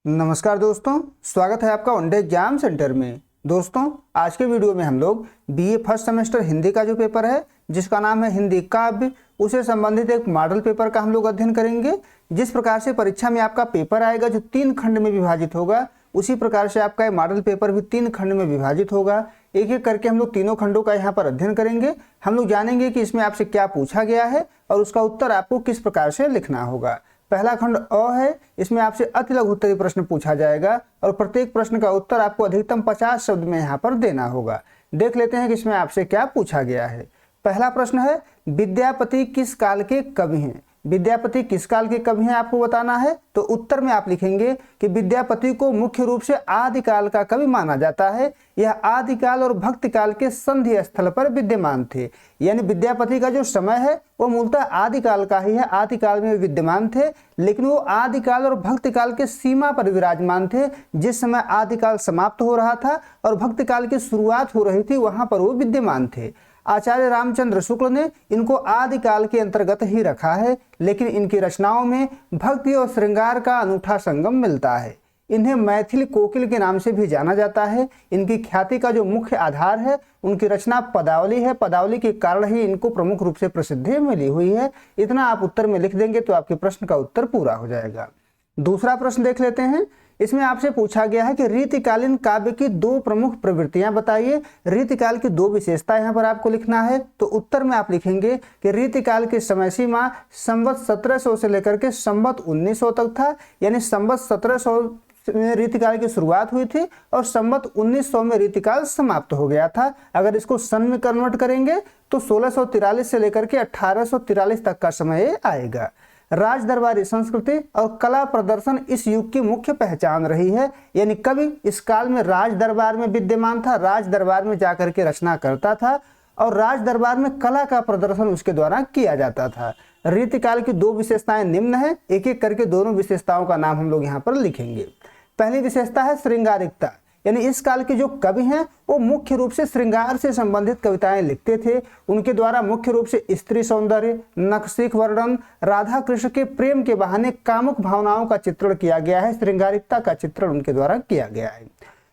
नमस्कार दोस्तों, स्वागत है आपका वनडे एग्जाम सेंटर में। दोस्तों, आज के वीडियो में हम लोग बीए फर्स्ट सेमेस्टर हिंदी का जो पेपर है जिसका नाम है हिंदी काव्य, उसे संबंधित एक मॉडल पेपर का हम लोग अध्ययन करेंगे। जिस प्रकार से परीक्षा में आपका पेपर आएगा जो 3 खंड में विभाजित होगा, उसी प्रकार से आपका ये मॉडल पेपर भी 3 खंड में विभाजित होगा। एक एक करके हम लोग तीनों खंडों का यहाँ पर अध्ययन करेंगे। हम लोग जानेंगे कि इसमें आपसे क्या पूछा गया है और उसका उत्तर आपको किस प्रकार से लिखना होगा। पहला खंड अ है, इसमें आपसे अति लघु उत्तरीय प्रश्न पूछा जाएगा और प्रत्येक प्रश्न का उत्तर आपको अधिकतम 50 शब्द में यहाँ पर देना होगा। देख लेते हैं कि इसमें आपसे क्या पूछा गया है। पहला प्रश्न है, विद्यापति किस काल के कवि हैं? विद्यापति किस काल के कवि हैं आपको बताना है। तो उत्तर में आप लिखेंगे कि विद्यापति को मुख्य रूप से आदिकाल का कवि माना जाता है। यह आदिकाल और भक्ति काल के संधि स्थल पर विद्यमान थे। यानी विद्यापति का जो समय है वो मूलतः आदिकाल का ही है, आदिकाल में विद्यमान थे, लेकिन वो आदिकाल और भक्ति काल के सीमा पर विराजमान थे। जिस समय आदिकाल समाप्त हो रहा था और भक्ति काल की शुरुआत हो रही थी, वहां पर वो विद्यमान थे। आचार्य रामचंद्र शुक्ल ने इनको आदिकाल के अंतर्गत ही रखा है, लेकिन इनकी रचनाओं में भक्ति और श्रृंगार का अनूठा संगम मिलता है। इन्हें मैथिली कोकिल के नाम से भी जाना जाता है। इनकी ख्याति का जो मुख्य आधार है उनकी रचना पदावली है। पदावली के कारण ही इनको प्रमुख रूप से प्रसिद्धि मिली हुई है। इतना आप उत्तर में लिख देंगे तो आपके प्रश्न का उत्तर पूरा हो जाएगा। दूसरा प्रश्न देख लेते हैं। इसमें आपसे पूछा गया है कि रीतिकालीन काव्य की 2 प्रमुख प्रवृत्तियां बताइए। रीतिकाल की 2 विशेषता यहाँ पर आपको लिखना है। तो उत्तर में आप लिखेंगे कि रीतिकाल की समय सीमा संवत 1700 से लेकर के संवत 1900 तक था। यानी संवत 1700 में रीतिकाल की शुरुआत हुई थी और संवत 1900 में रीतिकाल समाप्त हो गया था। अगर इसको सन में कन्वर्ट करेंगे तो 1643 से लेकर के 1843 तक का समय आएगा। राज दरबारी संस्कृति और कला प्रदर्शन इस युग की मुख्य पहचान रही है। यानी कवि इस काल में राज दरबार में विद्यमान था, राज दरबार में जाकर के रचना करता था और राज दरबार में कला का प्रदर्शन उसके द्वारा किया जाता था। रीतिकाल की 2 विशेषताएं निम्न है। एक एक करके दोनों विशेषताओं का नाम हम लोग यहाँ पर लिखेंगे। पहली विशेषता है श्रृंगारिकता। यानी इस काल के जो कवि हैं वो मुख्य रूप से श्रृंगार से संबंधित कविताएं लिखते थे। उनके द्वारा मुख्य रूप से स्त्री सौंदर्य, नखशिख वर्णन, राधा कृष्ण के प्रेम के बहाने कामुक भावनाओं का चित्रण किया गया है। श्रृंगारिकता का चित्रण उनके द्वारा किया गया है।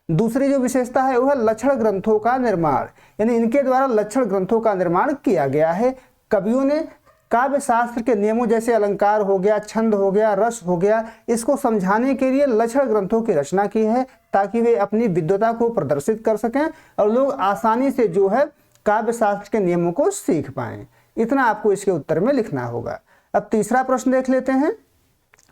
दूसरी जो विशेषता है वो है लक्षण ग्रंथों का निर्माण। यानी इनके द्वारा लक्षण ग्रंथों का निर्माण किया गया है। कवियों ने काव्य शास्त्र के नियमों जैसे अलंकार हो गया, छंद हो गया, रस हो गया, इसको समझाने के लिए लक्षण ग्रंथों की रचना की है ताकि वे अपनी विद्वता को प्रदर्शित कर सकें और लोग आसानी से जो है काव्य शास्त्र के नियमों को सीख पाएं। इतना आपको इसके उत्तर में लिखना होगा। अब तीसरा प्रश्न देख लेते हैं।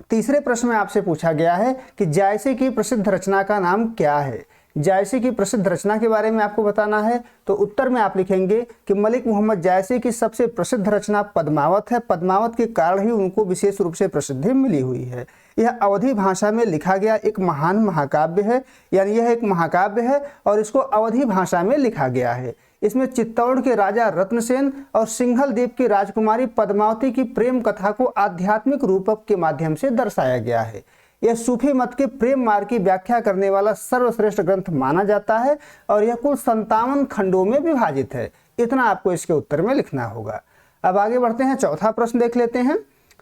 तीसरे प्रश्न में आपसे पूछा गया है कि जायसी की प्रसिद्ध रचना का नाम क्या है। जायसी की प्रसिद्ध रचना के बारे में आपको बताना है। तो उत्तर में आप लिखेंगे कि मलिक मोहम्मद जायसी की सबसे प्रसिद्ध रचना पद्मावत है। पद्मावत के कारण ही उनको विशेष रूप से प्रसिद्धि मिली हुई है। यह अवधी भाषा में लिखा गया एक महान महाकाव्य है। यानी यह एक महाकाव्य है और इसको अवधी भाषा में लिखा गया है। इसमें चित्तौड़ के राजा रत्नसेन और सिंघल द्वीप की राजकुमारी पद्मावती की प्रेम कथा को आध्यात्मिक रूपक के माध्यम से दर्शाया गया है। यह सूफी मत के प्रेम मार्ग की व्याख्या करने वाला सर्वश्रेष्ठ ग्रंथ माना जाता है और यह कुल 57 खंडों में विभाजित है। इतना आपको इसके उत्तर में लिखना होगा। अब आगे बढ़ते हैं, चौथा प्रश्न देख लेते हैं।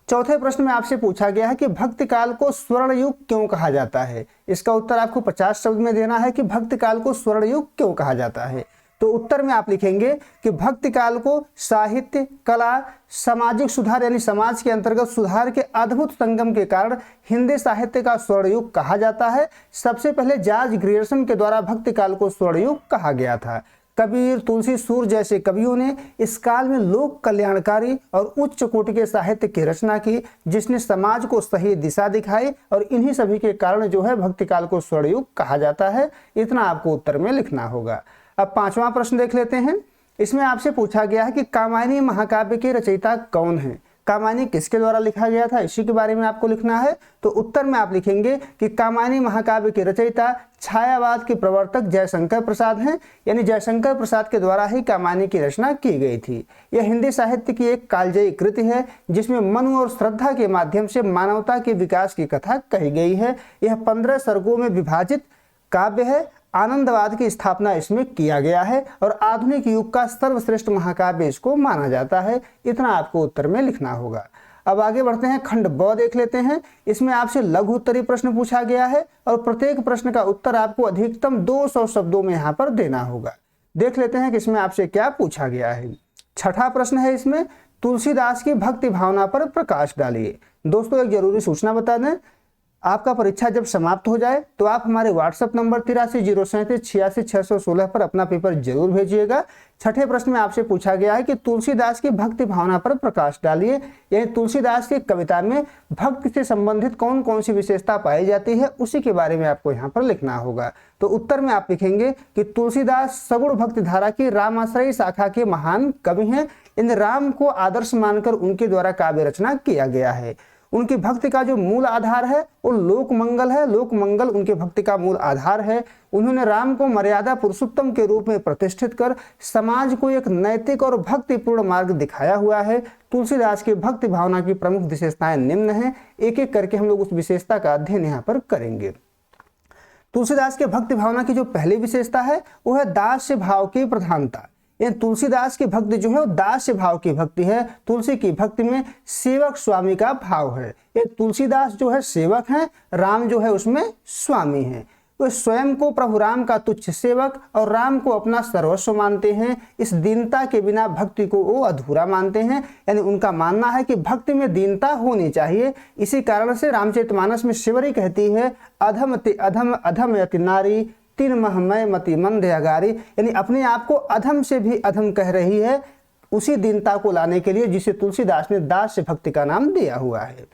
चौथे प्रश्न में आपसे पूछा गया है कि भक्ति काल को स्वर्ण युग क्यों कहा जाता है। इसका उत्तर आपको 50 शब्द में देना है कि भक्ति काल को स्वर्ण युग क्यों कहा जाता है। तो उत्तर में आप लिखेंगे कि भक्ति काल को साहित्य, कला, सामाजिक सुधार यानी समाज के अंतर्गत सुधार के अद्भुत संगम के कारण हिंदी साहित्य का स्वर्ण युग कहा जाता है। सबसे पहले जॉर्ज ग्रियर्सन के द्वारा भक्ति काल को स्वर्ण युग कहा गया था। कबीर, तुलसी, सूर जैसे कवियों ने इस काल में लोक कल्याणकारी और उच्च कोटि के साहित्य की रचना की, जिसने समाज को सही दिशा दिखाई और इन्हीं सभी के कारण जो है भक्ति काल को स्वर्ण युग कहा जाता है। इतना आपको उत्तर में लिखना होगा। अब 5वां प्रश्न देख लेते हैं। इसमें आपसे पूछा गया है कि कामायनी महाकाव्य के रचयिता कौन है। कामायनी किसके द्वारा लिखा गया था, इसी के बारे में आपको लिखना है। तो उत्तर में आप लिखेंगे कि कामायनी महाकाव्य के रचयिता छायावाद के प्रवर्तक जयशंकर प्रसाद हैं। यानी जयशंकर प्रसाद के द्वारा ही कामायनी की रचना की गई थी। यह हिंदी साहित्य की एक कालजयी कृति है जिसमें मनु और श्रद्धा के माध्यम से मानवता के विकास की कथा कही गई है। यह 15 सर्गों में विभाजित काव्य है। आनंदवाद की स्थापना इसमें किया गया है और आधुनिक युग का सर्वश्रेष्ठ महाकाव्य इसको माना जाता है। इतना आपको उत्तर में लिखना होगा। अब आगे बढ़ते हैं, खंड ब देख लेते हैं। इसमें आपसे लघु उत्तरीय प्रश्न पूछा गया है और प्रत्येक प्रश्न का उत्तर आपको अधिकतम 200 शब्दों में यहाँ पर देना होगा। देख लेते हैं कि इसमें आपसे क्या पूछा गया है। छठा प्रश्न है इसमें, तुलसीदास की भक्ति भावना पर प्रकाश डालिए। दोस्तों एक जरूरी सूचना बता दें, आपका परीक्षा जब समाप्त हो जाए तो आप हमारे व्हाट्सएप नंबर 8307386616 पर अपना पेपर जरूर भेजिएगा। छठे प्रश्न में आपसे पूछा गया है कि तुलसीदास की भक्ति भावना पर प्रकाश डालिए, यानी तुलसीदास की कविता में भक्ति से संबंधित कौन कौन सी विशेषता पाई जाती है उसी के बारे में आपको यहाँ पर लिखना होगा। तो उत्तर में आप लिखेंगे कि तुलसीदास सगुण भक्ति धारा की रामाश्रयी शाखा के महान कवि हैं। इन राम को आदर्श मानकर उनके द्वारा काव्य रचना किया गया है। उनकी भक्ति का जो मूल आधार है वो लोक मंगल है। लोक मंगल उनके भक्ति का मूल आधार है। उन्होंने राम को मर्यादा पुरुषोत्तम के रूप में प्रतिष्ठित कर समाज को एक नैतिक और भक्तिपूर्ण मार्ग दिखाया हुआ है। तुलसीदास की भक्ति भावना की प्रमुख विशेषताएं निम्न हैं। एक एक करके हम लोग उस विशेषता का अध्ययन यहाँ पर करेंगे। तुलसीदास के भक्ति भावना की जो पहली विशेषता है वो है दास्य भाव की प्रधानता। ये तुलसीदास की भक्ति जो है वो दास्य भाव की भक्ति है। तुलसी की भक्ति में सेवक स्वामी का भाव है। ये तुलसीदास जो है सेवक हैं, राम जो है उसमें स्वामी हैं। वे स्वयं को प्रभु राम का तुच्छ सेवक और राम को अपना सर्वस्व मानते हैं। इस दीनता के बिना भक्ति को वो अधूरा मानते हैं, यानी उनका मानना है कि भक्ति में दीनता होनी चाहिए। इसी कारण से रामचरितमानस में शिवरी कहती है, अधम ते अधम अधम यति नारी तीन महमय मति मंद अगारी, यानी अपने आप को अधम से भी अधम कह रही है उसी दीनता को लाने के लिए जिसे तुलसीदास ने दास्य भक्ति का नाम दिया हुआ है।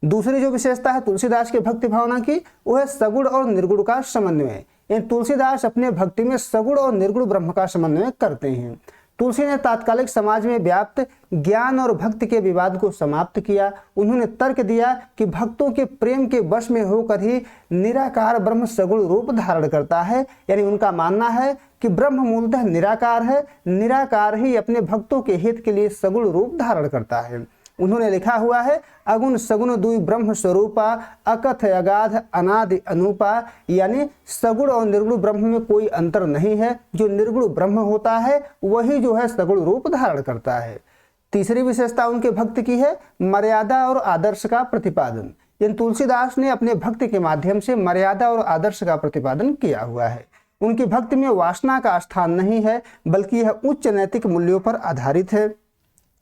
दूसरी जो विशेषता है तुलसीदास के भक्ति भावना की वो है सगुण और निर्गुण का समन्वय। यानी तुलसीदास अपने भक्ति में सगुण और निर्गुण ब्रह्म का समन्वय करते हैं। तुलसी ने तात्कालिक समाज में व्याप्त ज्ञान और भक्ति के विवाद को समाप्त किया। उन्होंने तर्क दिया कि भक्तों के प्रेम के वश में होकर ही निराकार ब्रह्म सगुण रूप धारण करता है। यानी उनका मानना है कि ब्रह्म मूलतः निराकार है, निराकार ही अपने भक्तों के हित के लिए सगुण रूप धारण करता है। उन्होंने लिखा हुआ है, अगुण सगुण दुई ब्रह्म स्वरूपा अकथ अगाध अनादि अनूपा, यानी सगुण और निर्गुण ब्रह्म में कोई अंतर नहीं है। जो निर्गुण ब्रह्म होता है वही जो है सगुण रूप धारण करता है। तीसरी विशेषता उनके भक्ति की है मर्यादा और आदर्श का प्रतिपादन। यानी तुलसीदास ने अपने भक्ति के माध्यम से मर्यादा और आदर्श का प्रतिपादन किया हुआ है। उनकी भक्ति में वासना का स्थान नहीं है बल्कि यह उच्च नैतिक मूल्यों पर आधारित है।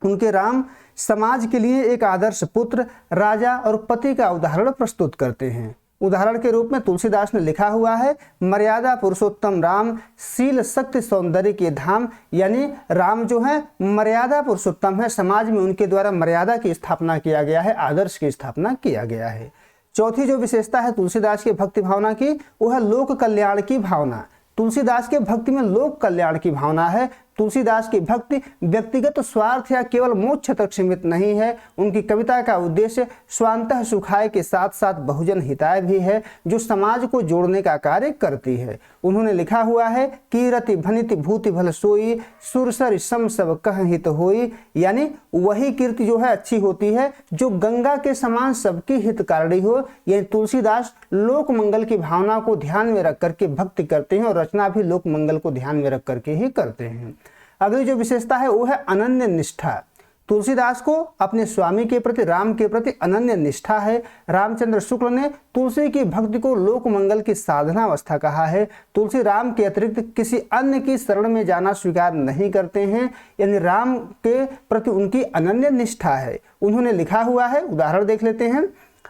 उनके राम समाज के लिए एक आदर्श पुत्र, राजा और पति का उदाहरण प्रस्तुत करते हैं। उदाहरण के रूप में तुलसीदास ने लिखा हुआ है, मर्यादा पुरुषोत्तम राम शील शक्ति सौंदर्य के धाम, यानी राम जो है मर्यादा पुरुषोत्तम है। समाज में उनके द्वारा मर्यादा की स्थापना किया गया है, आदर्श की स्थापना किया गया है। चौथी जो विशेषता है तुलसीदास की भक्ति भावना की वो है लोक कल्याण की भावना। तुलसीदास के भक्ति में लोक कल्याण की भावना है। तुलसीदास की भक्ति व्यक्तिगत स्वार्थ या केवल मोक्ष तक सीमित नहीं है। उनकी कविता का उद्देश्य स्वांतः सुखाय के साथ साथ बहुजन हिताय भी है, जो समाज को जोड़ने का कार्य करती है। उन्होंने लिखा हुआ है, कीरति भनिति भूति भल सोई सुरसर सम सब कह हित होई, यानी वही कीर्ति जो है अच्छी होती है जो गंगा के समान सबकी हितकारिणी हो। यानी तुलसीदास लोक मंगल की भावना को ध्यान में रख करके भक्ति करते हैं और रचना भी लोक मंगल को ध्यान में रख करके ही करते हैं। अगली जो विशेषता है वो है अनन्य निष्ठा। तुलसीदास को अपने स्वामी के प्रति, राम के प्रति अनन्य निष्ठा है। रामचंद्र शुक्ल ने तुलसी की भक्ति को लोक मंगल की साधना अवस्था कहा है। तुलसी राम के अतिरिक्त किसी अन्य की शरण में जाना स्वीकार नहीं करते हैं, यानी राम के प्रति उनकी अनन्य निष्ठा है। उन्होंने लिखा हुआ है, उदाहरण देख लेते हैं,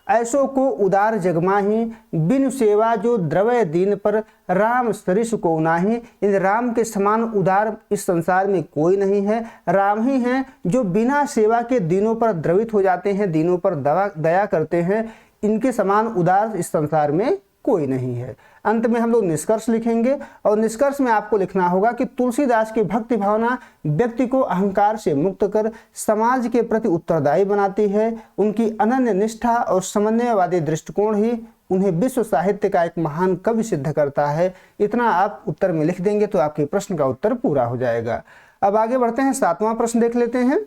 ऐसो को उदार जगमाही बिनु सेवा जो द्रवय दीन पर राम सरिस को नाही। इन राम के समान उदार इस संसार में कोई नहीं है। राम ही हैं जो बिना सेवा के दीनों पर द्रवित हो जाते हैं, दीनों पर दया करते हैं। इनके समान उदार इस संसार में कोई नहीं है। अंत में हम लोग निष्कर्ष लिखेंगे और निष्कर्ष में आपको लिखना होगा कि तुलसीदास की भक्ति भावना व्यक्ति को अहंकार से मुक्त कर समाज के प्रति उत्तरदायी बनाती है। उनकी अनन्य निष्ठा और समन्वयवादी दृष्टिकोण ही उन्हें विश्व साहित्य का एक महान कवि सिद्ध करता है। इतना आप उत्तर में लिख देंगे तो आपके प्रश्न का उत्तर पूरा हो जाएगा। अब आगे बढ़ते हैं, 7वां प्रश्न देख लेते हैं।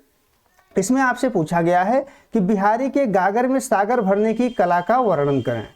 इसमें आपसे पूछा गया है कि बिहारी के गागर में सागर भरने की कला का वर्णन करें।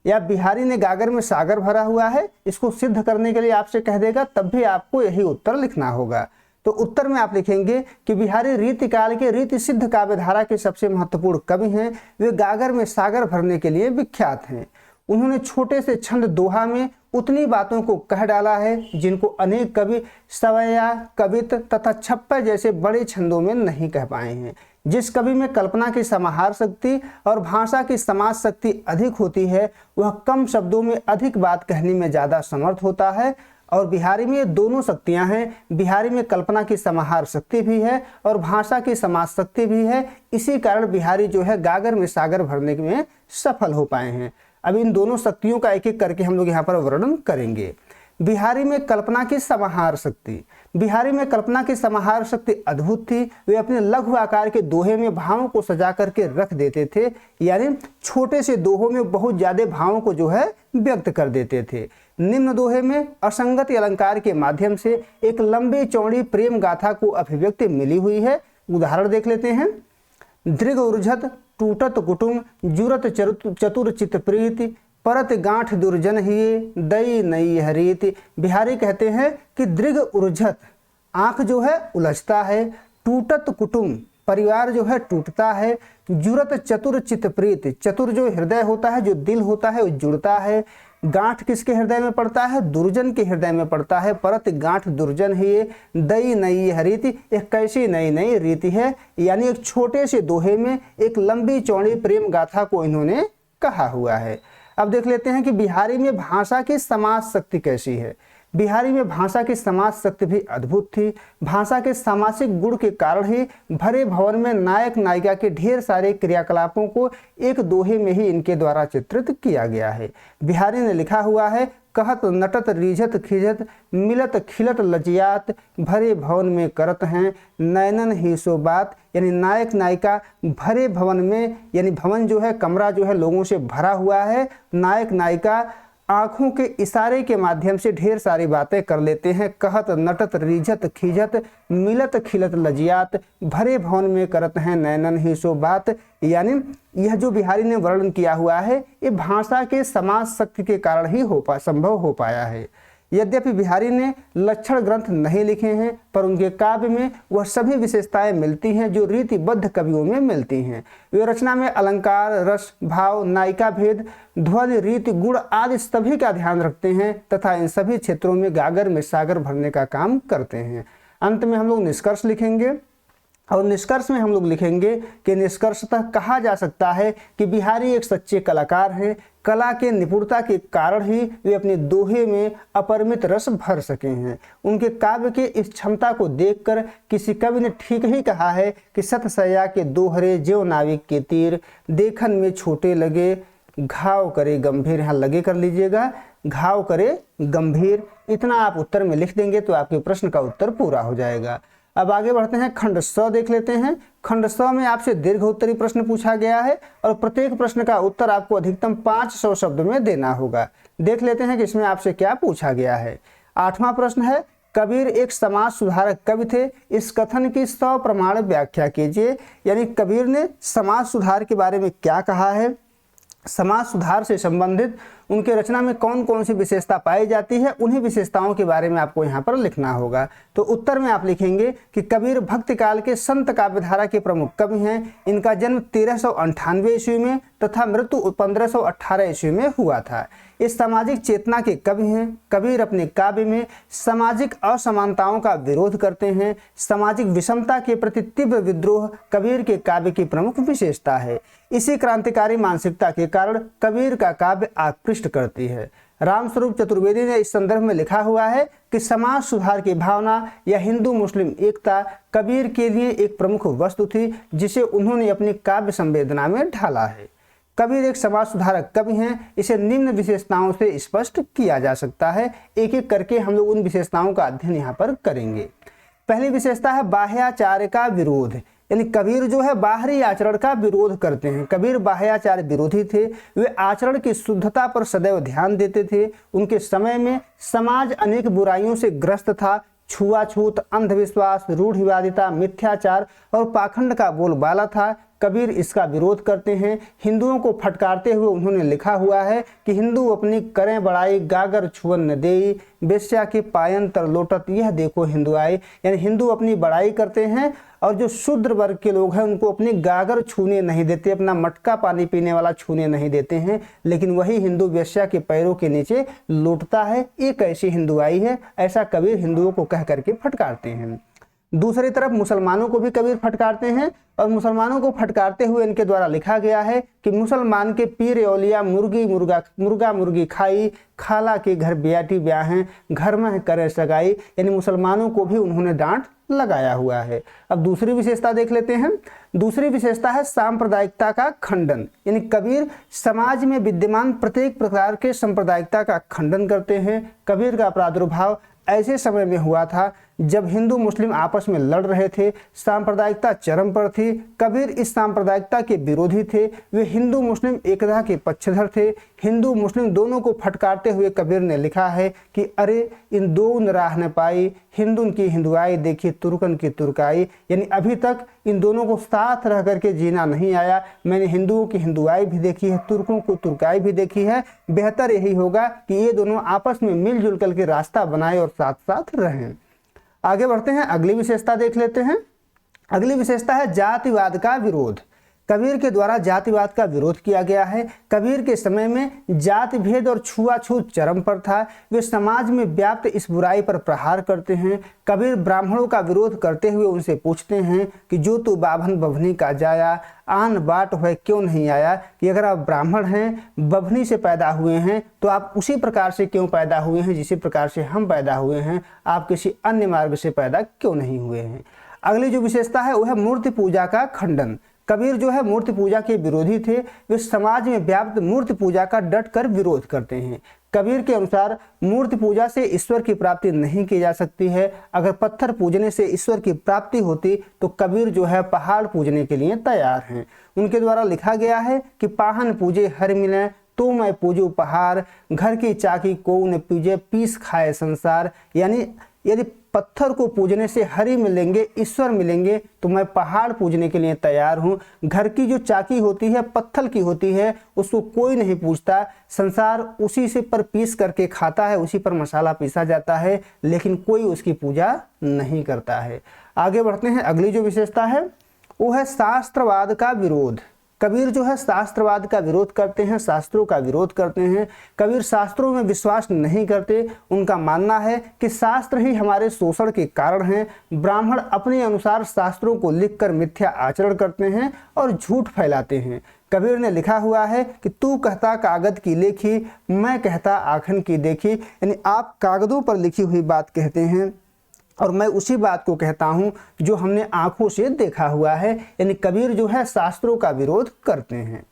या बिहारी ने गागर में सागर भरा हुआ है, इसको सिद्ध करने के लिए आपसे कह देगा, तब भी आपको यही उत्तर लिखना होगा। तो उत्तर में आप लिखेंगे कि बिहारी रीति काल के रीति सिद्ध काव्य धारा के सबसे महत्वपूर्ण कवि हैं। वे गागर में सागर भरने के लिए विख्यात हैं। उन्होंने छोटे से छंद दोहा में उतनी बातों को कह डाला है जिनको अनेक कवि सवैया, कवित तथा छप्पा जैसे बड़े छंदों में नहीं कह पाए हैं। जिस कवि में कल्पना की समाहार शक्ति और भाषा की समाज शक्ति अधिक होती है वह कम शब्दों में अधिक बात कहने में ज़्यादा समर्थ होता है। और बिहारी में दोनों शक्तियां हैं। बिहारी में कल्पना की समाहार शक्ति भी है और भाषा की समाज शक्ति भी है। इसी कारण बिहारी जो है गागर में सागर भरने में सफल हो पाए हैं। अब इन दोनों शक्तियों का एक एक करके हम लोग यहाँ पर वर्णन करेंगे। बिहारी में कल्पना की समाहार शक्ति। बिहारी में कल्पना की समाहार शक्ति अद्भुत थी। वे अपने लघु आकार के दोहे में भावों को सजा करके रख देते थे, यानी छोटे से दोहों में बहुत ज्यादा भावों को जो है व्यक्त कर देते थे। निम्न दोहे में असंगति अलंकार के माध्यम से एक लंबी चौड़ी प्रेम गाथा को अभिव्यक्ति मिली हुई है। उदाहरण देख लेते हैं। दृग उर्झत टूटत कुटुम जुरत चतुर चित प्रीति परत गांठ दुर्जन ही दई नई हरीति। बिहारी कहते हैं कि दृग उर्झत आंख जो है उलझता है, टूटत कुटुम परिवार जो है टूटता है, जुरत चतुर चित प्रीति चतुर जो हृदय होता है, जो दिल होता है वो जुड़ता है। गांठ किसके हृदय में पड़ता है? दुर्जन के हृदय में पड़ता है। परत गांठ दुर्जन ही दई नई हरीति, एक कैसी नई नई रीति है, यानी एक छोटे से दोहे में एक लंबी चौड़ी प्रेम गाथा को इन्होंने कहा हुआ है। अब देख लेते हैं कि बिहारी में भाषा की समाज शक्ति कैसी है। बिहारी में भाषा की समाज शक्ति भी अद्भुत थी। भाषा के सामाजिक गुण के कारण ही भरे भवन में नायक नायिका के ढेर सारे क्रियाकलापों को एक दोहे में ही इनके द्वारा चित्रित किया गया है। बिहारी ने लिखा हुआ है, कहत नटत रीझत खिझत मिलत खिलत लजियात भरे भवन में करत हैं नैनन ही सो बात, यानी नायक नायिका भरे भवन में, यानी भवन जो है कमरा जो है लोगों से भरा हुआ है। नायक नायिका आंखों के इशारे के माध्यम से ढेर सारी बातें कर लेते हैं। कहत नटत रीझत खिझत मिलत खिलत लजियात भरे भवन में करत हैं नैनन ही सो बात, यानी यह जो बिहारी ने वर्णन किया हुआ है ये भाषा के समाज शक्ति के कारण ही संभव हो पाया है। यद्यपि बिहारी ने लक्षण ग्रंथ नहीं लिखे हैं पर उनके काव्य में वह सभी विशेषताएं मिलती हैं जो रीतिबद्ध कवियों में मिलती हैं। वे रचना में अलंकार, रस, भाव, नायिका भेद, ध्वनि, रीति, गुण आदि सभी का ध्यान रखते हैं तथा इन सभी क्षेत्रों में गागर में सागर भरने का काम करते हैं। अंत में हम लोग निष्कर्ष लिखेंगे और निष्कर्ष में हम लोग लिखेंगे कि निष्कर्षतः कहा जा सकता है कि बिहारी एक सच्चे कलाकार हैं। कला के निपुणता के कारण ही वे अपने दोहे में अपरिमित रस भर सके हैं। उनके काव्य के इस क्षमता को देखकर किसी कवि ने ठीक ही कहा है कि सतसैया के दोहरे ज्यों नाविक के तीर देखन में छोटे लगे घाव करे गंभीर। यहाँ लगे कर लीजिएगा, घाव करे गंभीर। इतना आप उत्तर में लिख देंगे तो आपके प्रश्न का उत्तर पूरा हो जाएगा। अब आगे बढ़ते हैं, खंड स देख लेते हैं। खंड स में आपसे दीर्घ उत्तरी प्रश्न पूछा गया है और प्रत्येक प्रश्न का उत्तर आपको अधिकतम 500 शब्द में देना होगा। देख लेते हैं कि इसमें आपसे क्या पूछा गया है। 8वां प्रश्न है, कबीर एक समाज सुधारक कवि थे, इस कथन की 100 प्रमाण व्याख्या कीजिए। यानी कबीर ने समाज सुधार के बारे में क्या कहा है, समाज सुधार से संबंधित उनके रचना में कौन कौन सी विशेषता पाई जाती है, उन्हीं विशेषताओं के बारे में आपको यहाँ पर लिखना होगा। तो उत्तर में आप लिखेंगे कि कबीर भक्ति काल के संत काव्यधारा के प्रमुख कवि हैं। इनका जन्म 1398 ईस्वी में तथा मृत्यु 1518 ईस्वी में हुआ था। इस सामाजिक चेतना के कवि हैं। कबीर अपने काव्य में सामाजिक असमानताओं का विरोध करते हैं। सामाजिक विषमता के प्रति तीव्र विद्रोह कबीर के काव्य की प्रमुख विशेषता है। इसी क्रांतिकारी मानसिकता के कारण कबीर का काव्य आकृष्ट करती है। रामस्वरूप चतुर्वेदी ने इस संदर्भ में लिखा हुआ है कि समाज सुधार की भावना या हिंदू मुस्लिम एकता कबीर के लिए एक प्रमुख वस्तु थी जिसे उन्होंने अपनी काव्य संवेदना में ढाला है। कबीर एक समाज सुधारक कवि हैं। इसे निम्न विशेषताओं से स्पष्ट किया जा सकता है। एक एक करके हम लोग उन विशेषताओं का अध्ययन यहाँ पर करेंगे। पहली विशेषता है बाह्याचार का विरोध, यानी कबीर जो है बाहरी आचरण का विरोध करते हैं। कबीर बाह्याचार विरोधी थे। वे आचरण की शुद्धता पर सदैव ध्यान देते थे। उनके समय में समाज अनेक बुराइयों से ग्रस्त था। छुआछूत, अंधविश्वास, रूढ़िवादिता, मिथ्याचार और पाखंड का बोलबाला था। कबीर इसका विरोध करते हैं। हिंदुओं को फटकारते हुए उन्होंने लिखा हुआ है कि हिंदू अपनी करें बड़ाई, गागर छुअन न देई, बेश्या के पायन तर लोटत, यह देखो हिंदू आए। यानी हिंदू अपनी बड़ाई करते हैं और जो शूद्र वर्ग के लोग हैं उनको अपनी गागर छूने नहीं देते, अपना मटका पानी पीने वाला छूने नहीं देते हैं, लेकिन वही हिंदू वेश्या के पैरों के नीचे लौटता है। एक ऐसी हिंदुआई है, ऐसा कबीर हिंदुओं को कह करके फटकारते हैं। दूसरी तरफ मुसलमानों को भी कबीर फटकारते हैं और मुसलमानों को फटकारते हुए इनके द्वारा लिखा गया है कि मुसलमान के पीर औलिया मुर्गा मुर्गी खाई, खाला के घर ब्याटी ब्याहें, घर में करे सगाई। यानी मुसलमानों को भी उन्होंने डांट लगाया हुआ है। अब दूसरी विशेषता देख लेते हैं। दूसरी विशेषता है सांप्रदायिकता का खंडन। यानी कबीर समाज में विद्यमान प्रत्येक प्रकार के सांप्रदायिकता का खंडन करते हैं। कबीर का प्रादुर्भाव ऐसे समय में हुआ था जब हिंदू मुस्लिम आपस में लड़ रहे थे, सांप्रदायिकता चरम पर थी। कबीर इस सांप्रदायिकता के विरोधी थे, वे हिंदू मुस्लिम एकता के पक्षधर थे। हिंदू मुस्लिम दोनों को फटकारते हुए कबीर ने लिखा है कि अरे इन दो न राह न पाई, हिंदुन की हिंदुआई देखी तुर्कन की तुर्काई। यानी अभी तक इन दोनों को साथ रह करके जीना नहीं आया। मैंने हिंदुओं की हिंदुआई भी देखी है, तुर्कों को तुर्काई भी देखी है। बेहतर यही होगा कि ये दोनों आपस में मिलजुल करके रास्ता बनाए और साथ साथ रहें। आगे बढ़ते हैं, अगली विशेषता देख लेते हैं। अगली विशेषता है जातिवाद का विरोध। कबीर के द्वारा जातिवाद का विरोध किया गया है। कबीर के समय में जाति भेद और छुआछूत चरम पर था। वे समाज में व्याप्त इस बुराई पर प्रहार करते हैं। कबीर ब्राह्मणों का विरोध करते हुए उनसे पूछते हैं कि जो तू बाभन बभनी का जाया, आन बाट है क्यों नहीं आया। कि अगर आप ब्राह्मण हैं, बभनी से पैदा हुए हैं, तो आप उसी प्रकार से क्यों पैदा हुए हैं जिसी प्रकार से हम पैदा हुए हैं, आप किसी अन्य मार्ग से पैदा क्यों नहीं हुए हैं। अगली जो विशेषता है वो है मूर्ति पूजा का खंडन। कबीर जो है मूर्ति पूजा के विरोधी थे। वे समाज में व्याप्त मूर्ति पूजा का डट कर विरोध करते हैं। कबीर के अनुसार मूर्ति पूजा से ईश्वर की प्राप्ति नहीं की जा सकती है। अगर पत्थर पूजने से ईश्वर की प्राप्ति होती तो कबीर जो है पहाड़ पूजने के लिए तैयार हैं। उनके द्वारा लिखा गया है कि पाहन पूजे हर मिले, तो मैं पूजू पहाड़, घर की चाकी को न पूजे, पीस खाए संसार। यानी यदि पत्थर को पूजने से हरि मिलेंगे, ईश्वर मिलेंगे, तो मैं पहाड़ पूजने के लिए तैयार हूँ। घर की जो चाकी होती है, पत्थर की होती है, उसको कोई नहीं पूजता। संसार उसी से पर पीस करके खाता है, उसी पर मसाला पीसा जाता है, लेकिन कोई उसकी पूजा नहीं करता है। आगे बढ़ते हैं, अगली जो विशेषता है वो है शास्त्रवाद का विरोध। कबीर जो है शास्त्रवाद का विरोध करते हैं, शास्त्रों का विरोध करते हैं। कबीर शास्त्रों में विश्वास नहीं करते। उनका मानना है कि शास्त्र ही हमारे शोषण के कारण हैं। ब्राह्मण अपने अनुसार शास्त्रों को लिखकर मिथ्या आचरण करते हैं और झूठ फैलाते हैं। कबीर ने लिखा हुआ है कि तू कहता कागज की लेखी, मैं कहता आखन की देखी। यानी आप कागजों पर लिखी हुई बात कहते हैं और मैं उसी बात को कहता हूं जो हमने आंखों से देखा हुआ है। यानी कबीर जो है शास्त्रों का विरोध करते हैं।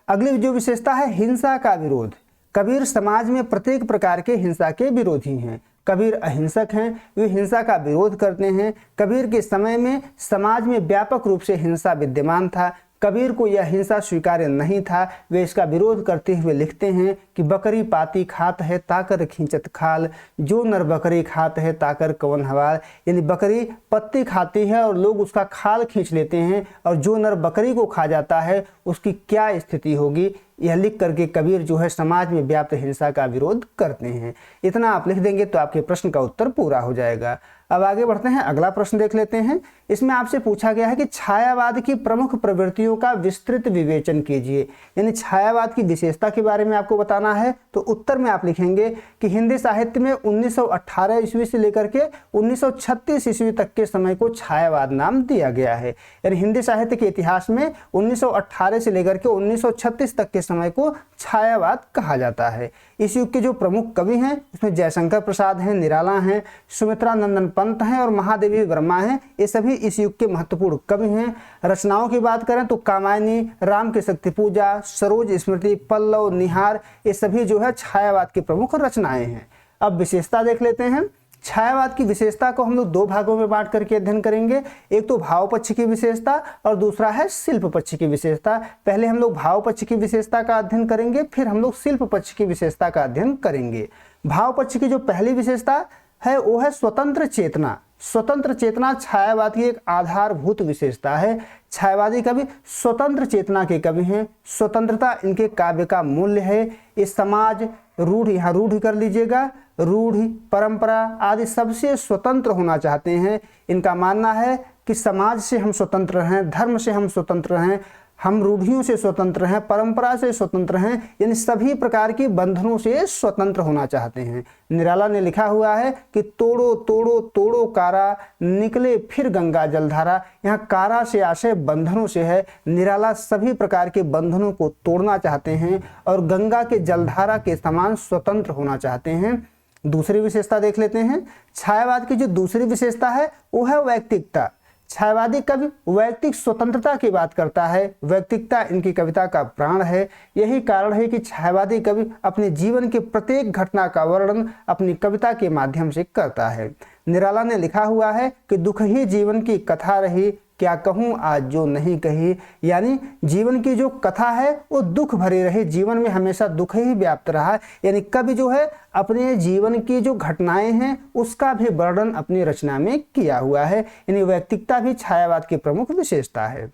अगली जो विशेषता है हिंसा का विरोध। कबीर समाज में प्रत्येक प्रकार के हिंसा के विरोधी हैं। कबीर अहिंसक हैं, वे हिंसा का विरोध करते हैं। कबीर के समय में समाज में व्यापक रूप से हिंसा विद्यमान था। कबीर को यह हिंसा स्वीकार्य नहीं था। वे इसका विरोध करते हुए लिखते हैं कि बकरी पाती खात है ताकर खींचत खाल, जो नर बकरी खात है ताकर कवन हवाल। यानी बकरी पत्ती खाती है और लोग उसका खाल खींच लेते हैं, और जो नर बकरी को खा जाता है उसकी क्या स्थिति होगी। यह लिख करके कबीर जो है समाज में व्याप्त हिंसा का विरोध करते हैं। इतना आप लिख देंगे तो आपके प्रश्न का उत्तर पूरा हो जाएगा। अब आगे बढ़ते हैं, अगला प्रश्न देख लेते हैं। इसमें आपसे पूछा गया है कि छायावाद की प्रमुख प्रवृत्तियों का विस्तृत विवेचन कीजिए। यानी छायावाद की विशेषता के बारे में आपको बताना है। तो उत्तर में आप लिखेंगे कि हिंदी साहित्य में 1918 ईस्वी से लेकर के 1936 ईस्वी तक के समय को छायावाद नाम दिया गया है। यानी हिंदी साहित्य के इतिहास में 1918 से लेकर के 1936 तक के समय को छायावाद कहा जाता है। इस युग के जो प्रमुख कवि हैं उसमें जयशंकर प्रसाद हैं, निराला हैं, सुमित्रा नंदन पंत हैं और महादेवी वर्मा हैं। ये सभी इस युग के महत्वपूर्ण कवि हैं। रचनाओं की बात करें तो कामायनी, राम की शक्ति पूजा, सरोज स्मृति, पल्लव, निहार, ये सभी जो है छायावाद की प्रमुख रचनाएं हैं। अब विशेषता देख लेते हैं। छायावाद की विशेषता को हम लोग दो भागों में बांट करके अध्ययन करेंगे। एक तो भाव पक्ष की विशेषता और दूसरा है शिल्प पक्ष की विशेषता। पहले हम लोग भाव पक्ष की विशेषता का अध्ययन करेंगे, फिर हम लोग शिल्प पक्ष की विशेषता का अध्ययन करेंगे। भाव पक्ष की जो पहली विशेषता है वो है स्वतंत्र चेतना। स्वतंत्र चेतना छायावाद की एक आधारभूत विशेषता है। छायावादी कवि स्वतंत्र चेतना के कवि हैं। स्वतंत्रता इनके काव्य का मूल्य है। ये समाज, रूढ़, यहाँ रूढ़ कर लीजिएगा, रूढ़, परंपरा आदि सबसे स्वतंत्र होना चाहते हैं। इनका मानना है कि समाज से हम स्वतंत्र हैं, धर्म से हम स्वतंत्र हैं, हम रूढ़ियों से स्वतंत्र हैं, परंपरा से स्वतंत्र हैं, यानी सभी प्रकार के बंधनों से स्वतंत्र होना चाहते हैं। निराला ने लिखा हुआ है कि तोड़ो तोड़ो तोड़ो कारा, निकले फिर गंगा जलधारा। यहाँ कारा से आशय बंधनों से है। निराला सभी प्रकार के बंधनों को तोड़ना चाहते हैं और गंगा के जलधारा के समान स्वतंत्र होना चाहते हैं। दूसरी विशेषता देख लेते हैं। छायावाद की जो दूसरी विशेषता है वो है वैयक्तिकता। छायावादी कवि वैयक्तिक स्वतंत्रता की बात करता है। वैयक्तिकता इनकी कविता का प्राण है। यही कारण है कि छायावादी कवि अपने जीवन के प्रत्येक घटना का वर्णन अपनी कविता के माध्यम से करता है। निराला ने लिखा हुआ है कि दुख ही जीवन की कथा रही, क्या कहूँ आज जो नहीं कही। यानी जीवन की जो कथा है वो दुख भरी रही, जीवन में हमेशा दुख ही व्याप्त रहा। यानी कवि जो है अपने जीवन की जो घटनाएं हैं उसका भी वर्णन अपनी रचना में किया हुआ है। यानी वैयक्तिकता भी छायावाद की प्रमुख विशेषता है।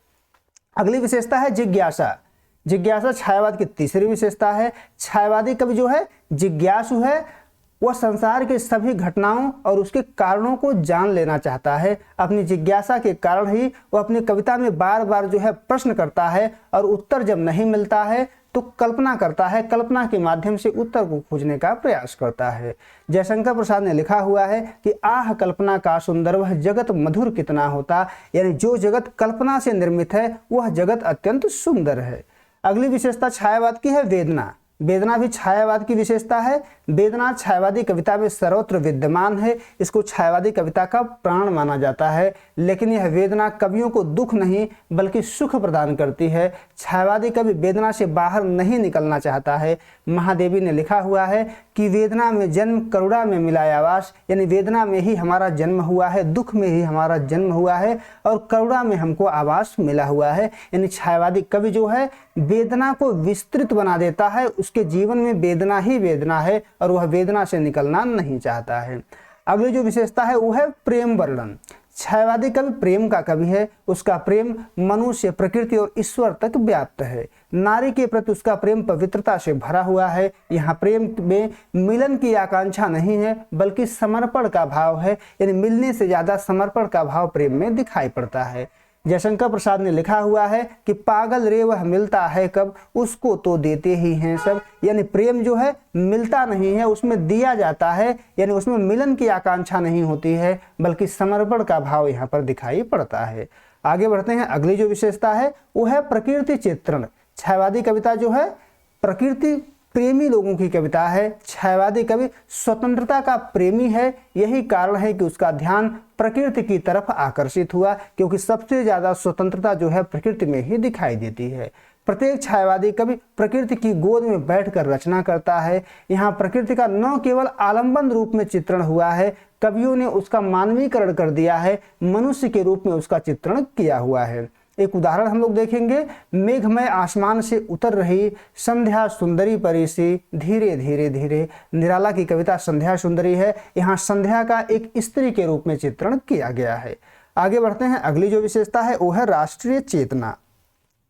अगली विशेषता है जिज्ञासा। जिज्ञासा छायावाद की तीसरी विशेषता है। छायावादी कवि जो है जिज्ञासु है। वह संसार के सभी घटनाओं और उसके कारणों को जान लेना चाहता है। अपनी जिज्ञासा के कारण ही वह अपनी कविता में बार बार जो है प्रश्न करता है और उत्तर जब नहीं मिलता है तो कल्पना करता है। कल्पना के माध्यम से उत्तर को खोजने का प्रयास करता है। जयशंकर प्रसाद ने लिखा हुआ है कि आह कल्पना का सुंदर वह जगत मधुर कितना होता। यानी जो जगत कल्पना से निर्मित है वह जगत अत्यंत सुंदर है। अगली विशेषता छायावाद की है वेदना। वेदना भी छायावाद की विशेषता है। वेदना छायावादी कविता में सर्वत्र विद्यमान है। इसको छायावादी कविता का प्राण माना जाता है। लेकिन यह वेदना कवियों को दुख नहीं बल्कि सुख प्रदान करती है। छायावादी कवि वेदना से बाहर नहीं निकलना चाहता है। महादेवी ने लिखा हुआ है कि वेदना में जन्म करुणा में मिला आवास। यानी वेदना में ही हमारा जन्म हुआ है, दुख में ही हमारा जन्म हुआ है और करुणा में हमको आवास मिला हुआ है। यानी छायावादी कवि जो है वेदना को विस्तृत बना देता है। उसके जीवन में वेदना ही वेदना है और वह वेदना से निकलना नहीं चाहता है। अगली जो विशेषता है वो है प्रेम वर्णन। छायावादी कवि प्रेम का कवि है। उसका प्रेम मनुष्य, प्रकृति और ईश्वर तक व्याप्त है। नारी के प्रति उसका प्रेम पवित्रता से भरा हुआ है। यहाँ प्रेम में मिलन की आकांक्षा नहीं है बल्कि समर्पण का भाव है। यानी मिलने से ज्यादा समर्पण का भाव प्रेम में दिखाई पड़ता है। जयशंकर प्रसाद ने लिखा हुआ है कि पागल रे वह मिलता है कब, उसको तो देते ही हैं सब। यानी प्रेम जो है मिलता नहीं है, उसमें दिया जाता है। यानी उसमें मिलन की आकांक्षा नहीं होती है बल्कि समर्पण का भाव यहाँ पर दिखाई पड़ता है। आगे बढ़ते हैं। अगली जो विशेषता है वो है प्रकृति चित्रण। छायावादी कविता जो है प्रकृति प्रेमी लोगों की कविता है। छायावादी कवि स्वतंत्रता का प्रेमी है। यही कारण है कि उसका ध्यान प्रकृति की तरफ आकर्षित हुआ, क्योंकि सबसे ज्यादा स्वतंत्रता जो है प्रकृति में ही दिखाई देती है। प्रत्येक छायावादी कवि प्रकृति की गोद में बैठकर रचना करता है। यहाँ प्रकृति का न केवल आलंबन रूप में चित्रण हुआ है, कवियों ने उसका मानवीकरण कर दिया है, मनुष्य के रूप में उसका चित्रण किया हुआ है। एक उदाहरण हम लोग देखेंगे। मेघमय आसमान से उतर रही संध्या सुंदरी परी सी, धीरे धीरे धीरे। निराला की कविता संध्या सुंदरी है। यहाँ संध्या का एक स्त्री के रूप में चित्रण किया गया है। आगे बढ़ते हैं। अगली जो विशेषता है वो है राष्ट्रीय चेतना।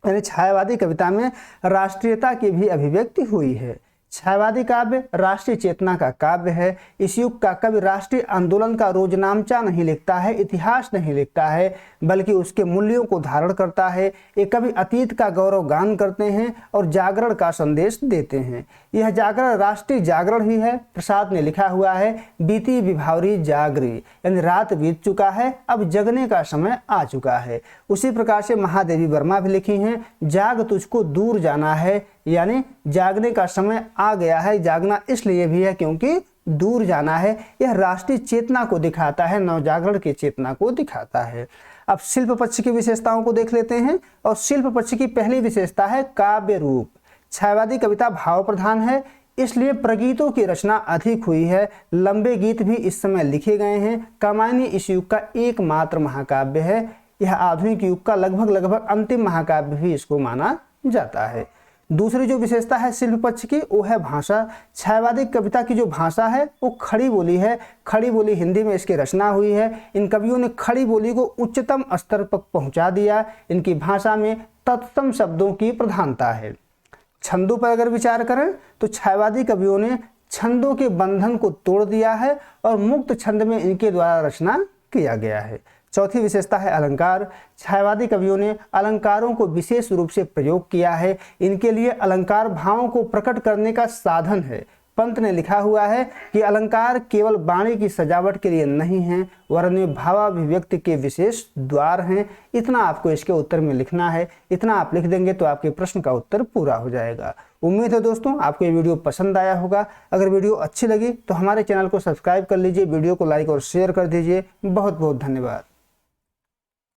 यानी छायावादी कविता में राष्ट्रीयता की भी अभिव्यक्ति हुई है। छायावादी काव्य राष्ट्रीय चेतना का काव्य है। इस युग का कवि राष्ट्रीय आंदोलन का रोजनामचा नहीं लिखता है, इतिहास नहीं लिखता है, बल्कि उसके मूल्यों को धारण करता है। ये कवि अतीत का गौरव गान करते हैं और जागरण का संदेश देते हैं। यह जागरण राष्ट्रीय जागरण ही है। प्रसाद ने लिखा हुआ है बीती विभावरी जागरी, यानी रात बीत चुका है, अब जगने का समय आ चुका है। उसी प्रकार से महादेवी वर्मा भी लिखी हैं जाग तुझको दूर जाना है, यानी जागने का समय आ गया है। जागना इसलिए भी है क्योंकि दूर जाना है। यह राष्ट्रीय चेतना को दिखाता है, नवजागरण की चेतना को दिखाता है। अब शिल्प पक्ष की विशेषताओं को देख लेते हैं। और शिल्प पक्ष की पहली विशेषता है काव्य रूप। छायावादी कविता भाव प्रधान है, इसलिए प्रगीतों की रचना अधिक हुई है। लंबे गीत भी इस समय लिखे गए हैं। कामायनी इस युग का एकमात्र महाकाव्य है। यह आधुनिक युग का लगभग अंतिम महाकाव्य भी इसको माना जाता है। दूसरी जो विशेषता है शिल्प पक्ष की वो है भाषा। छायावादी कविता की जो भाषा है वो खड़ी बोली है। खड़ी बोली हिंदी में इसकी रचना हुई है। इन कवियों ने खड़ी बोली को उच्चतम स्तर पर पहुंचा दिया। इनकी भाषा में तत्सम शब्दों की प्रधानता है। छंदों पर अगर विचार करें तो छायावादी कवियों ने छंदों के बंधन को तोड़ दिया है और मुक्त छंद में इनके द्वारा रचना किया गया है। चौथी विशेषता है अलंकार। छायावादी कवियों ने अलंकारों को विशेष रूप से प्रयोग किया है। इनके लिए अलंकार भावों को प्रकट करने का साधन है। पंत ने लिखा हुआ है कि अलंकार केवल वाणी की सजावट के लिए नहीं है वरन वे भावाभिव्यक्ति के विशेष द्वार हैं। इतना आपको इसके उत्तर में लिखना है। इतना आप लिख देंगे तो आपके प्रश्न का उत्तर पूरा हो जाएगा। उम्मीद है दोस्तों आपको ये वीडियो पसंद आया होगा। अगर वीडियो अच्छी लगी तो हमारे चैनल को सब्सक्राइब कर लीजिए, वीडियो को लाइक और शेयर कर दीजिए। बहुत बहुत धन्यवाद।